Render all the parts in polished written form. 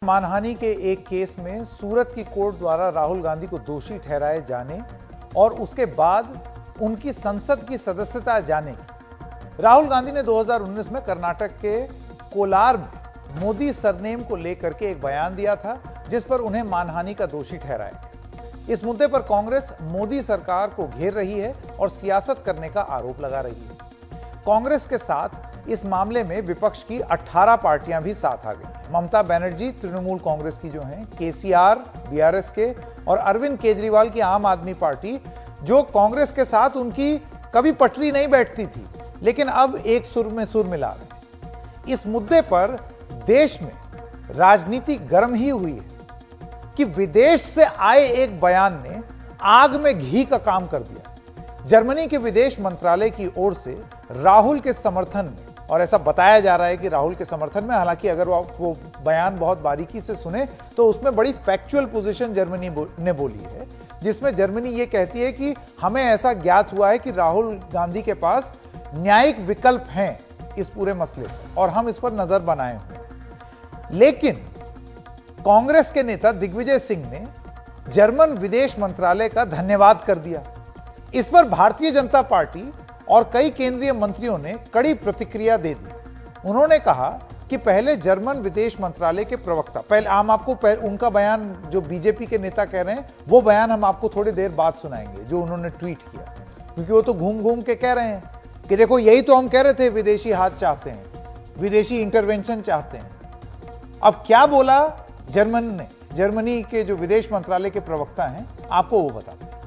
मानहानि के एक केस में सूरत की कोर्ट द्वारा राहुल गांधी को दोषी ठहराए जाने और उसके बाद उनकी संसद की सदस्यता जाने की राहुल गांधी ने 2019 में कर्नाटक के कोलार में मोदी सरनेम को लेकर के एक बयान दिया था, जिस पर उन्हें मानहानि का दोषी ठहराया गया। इस मुद्दे पर कांग्रेस मोदी सरकार को घेर रही है और सियासत करने का आरोप लगा रही है। कांग्रेस के साथ इस मामले में विपक्ष की 18 पार्टियां भी साथ आ गई। ममता बनर्जी तृणमूल कांग्रेस की जो हैं, केसीआर बीआरएस के और अरविंद केजरीवाल की आम आदमी पार्टी, जो कांग्रेस के साथ उनकी कभी पटरी नहीं बैठती थी, लेकिन अब एक सुर में सुर मिला रहे। इस मुद्दे पर देश में राजनीति गर्म ही हुई है कि विदेश से आए एक बयान ने आग में घी का काम कर दिया। जर्मनी के विदेश मंत्रालय की ओर से राहुल के समर्थन में, और ऐसा बताया जा रहा है कि राहुल के समर्थन में, हालांकि अगर वो बयान बहुत बारीकी से सुने तो उसमें बड़ी फैक्चुअल पोजीशन जर्मनी ने बोली है, जिसमें जर्मनी ये कहती है कि हमें ऐसा ज्ञात हुआ है कि राहुल गांधी के पास न्यायिक विकल्प हैं इस पूरे मसले पर और हम इस पर नजर बनाए हुए। लेकिन कांग्रेस के नेता दिग्विजय सिंह ने जर्मन विदेश मंत्रालय का धन्यवाद कर दिया। इस पर भारतीय जनता पार्टी और कई केंद्रीय मंत्रियों ने कड़ी प्रतिक्रिया दे दी। उन्होंने कहा कि पहले जर्मन विदेश मंत्रालय के प्रवक्ता, पहले हम आपको उनका बयान, जो बीजेपी के नेता कह रहे हैं, वो बयान हम आपको थोड़ी देर बाद सुनाएंगे जो उन्होंने ट्वीट किया, क्योंकि वो तो घूम घूम के कह रहे हैं कि देखो यही तो हम कह रहे थे, विदेशी हाथ चाहते हैं, विदेशी इंटरवेंशन चाहते हैं। अब क्या बोला जर्मनी के जो विदेश मंत्रालय के प्रवक्ता हैं, आपको वो बताते हैं।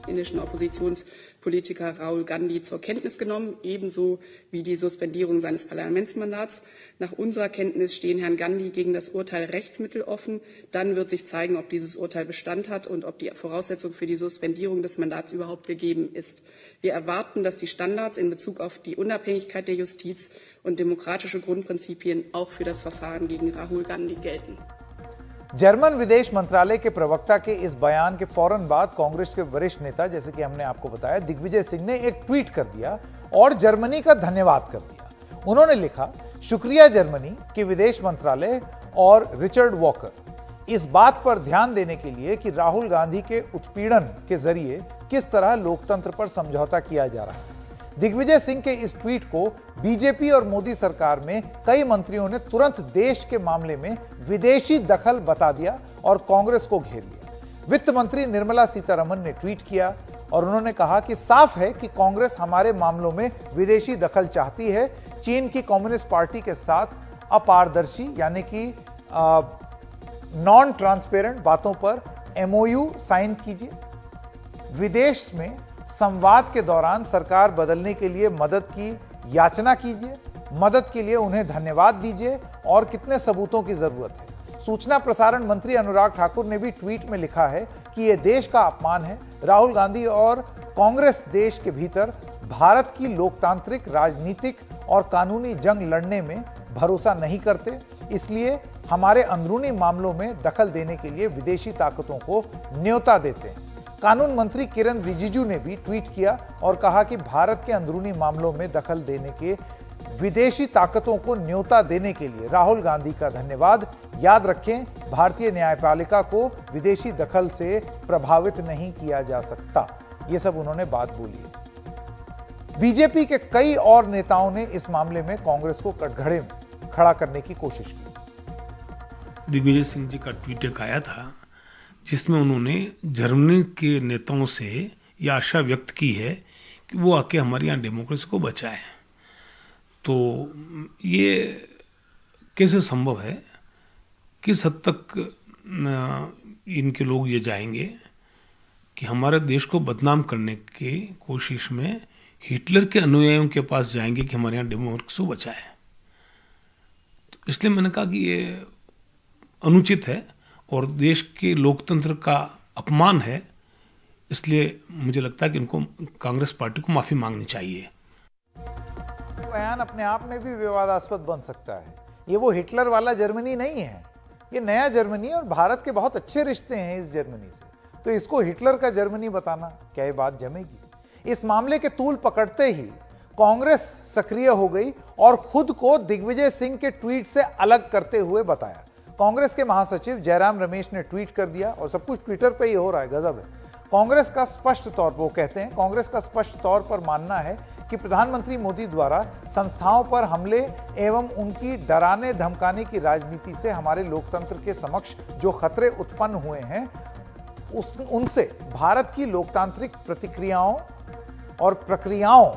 Indischen Oppositionspolitiker Rahul Gandhi zur Kenntnis genommen, ebenso wie die Suspendierung seines Parlamentsmandats. Nach unserer Kenntnis stehen Herrn Gandhi gegen das Urteil Rechtsmittel offen. Dann wird sich zeigen, ob dieses Urteil Bestand hat und ob die Voraussetzung für die Suspendierung des Mandats überhaupt gegeben ist. Wir erwarten, dass die Standards in Bezug auf die Unabhängigkeit der Justiz und demokratische Grundprinzipien auch für das Verfahren gegen Rahul Gandhi gelten. German विदेश मंत्रालय के प्रवक्ता के इस बयान के फौरन बाद कांग्रेस के वरिष्ठ नेता, जैसे कि हमने आपको बताया, दिग्विजय सिंह ने एक ट्वीट कर दिया और जर्मनी का धन्यवाद कर दिया। उन्होंने लिखा, शुक्रिया जर्मनी के विदेश मंत्रालय और रिचर्ड वॉकर, इस बात पर ध्यान देने के लिए कि राहुल गांधी के उत्पीड़न के जरिए किस तरह लोकतंत्र पर समझौता किया जा रहा है। दिग्विजय सिंह के इस ट्वीट को बीजेपी और मोदी सरकार में कई मंत्रियों ने तुरंत देश के मामले में विदेशी दखल बता दिया और कांग्रेस को घेर लिया। वित्त मंत्री निर्मला सीतारमण ने ट्वीट किया और उन्होंने कहा कि साफ है कि कांग्रेस हमारे मामलों में विदेशी दखल चाहती है। चीन की कम्युनिस्ट पार्टी के साथ अपारदर्शी यानी कि नॉन ट्रांसपेरेंट बातों पर एमओयू साइन कीजिए। विदेश में संवाद के दौरान सरकार बदलने के लिए मदद की याचना कीजिए। मदद के लिए उन्हें धन्यवाद दीजिए और कितने सबूतों की जरूरत है। सूचना प्रसारण मंत्री अनुराग ठाकुर ने भी ट्वीट में लिखा है कि यह देश का अपमान है। राहुल गांधी और कांग्रेस देश के भीतर भारत की लोकतांत्रिक, राजनीतिक और कानूनी जंग लड़ने में भरोसा नहीं करते, इसलिए हमारे अंदरूनी मामलों में दखल देने के लिए विदेशी ताकतों को न्योता देते हैं। कानून मंत्री किरण रिजिजू ने भी ट्वीट किया और कहा कि भारत के अंदरूनी मामलों में दखल देने के विदेशी ताकतों को न्योता देने के लिए राहुल गांधी का धन्यवाद। याद रखें, भारतीय न्यायपालिका को विदेशी दखल से प्रभावित नहीं किया जा सकता। यह सब उन्होंने बात बोली है। बीजेपी के कई और नेताओं ने इस मामले में कांग्रेस को कटघरे में खड़ा करने की कोशिश की। दिग्विजय सिंह जी का ट्वीट एक आया था जिसमें उन्होंने जर्मनी के नेताओं से यह आशा व्यक्त की है कि वो आके हमारे यहाँ डेमोक्रेसी को बचाए। तो ये कैसे संभव है, किस हद तक इनके लोग ये जाएंगे कि हमारे देश को बदनाम करने की कोशिश में हिटलर के अनुयायियों के पास जाएंगे कि हमारे यहाँ डेमोक्रेसी को बचाए। तो इसलिए मैंने कहा कि ये अनुचित है और देश के लोकतंत्र का अपमान है। इसलिए मुझे लगता है कि इनको, कांग्रेस पार्टी को माफी मांगनी चाहिए। बयान अपने आप में भी विवादास्पद बन सकता है। ये वो हिटलर वाला जर्मनी नहीं है, ये नया जर्मनी, और भारत के बहुत अच्छे रिश्ते हैं इस जर्मनी से, तो इसको हिटलर का जर्मनी बताना, क्या ये बात जमेगी? इस मामले के तूल पकड़ते ही कांग्रेस सक्रिय हो गई और खुद को दिग्विजय सिंह के ट्वीट से अलग करते हुए बताया। कांग्रेस के महासचिव जयराम रमेश ने ट्वीट कर दिया, और सब कुछ ट्विटर पे ही हो रहा है, गजब है। कांग्रेस का स्पष्ट तौर पर, वो कहते हैं, कांग्रेस का स्पष्ट तौर पर मानना है कि प्रधानमंत्री मोदी द्वारा संस्थाओं पर हमले एवं उनकी डराने धमकाने की राजनीति से हमारे लोकतंत्र के समक्ष जो खतरे उत्पन्न हुए हैं उनसे भारत की लोकतांत्रिक प्रतिक्रियाओं और प्रक्रियाओं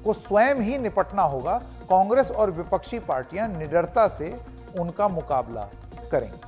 को स्वयं ही निपटना होगा। कांग्रेस और विपक्षी पार्टियां निडरता से उनका मुकाबला करेंगी।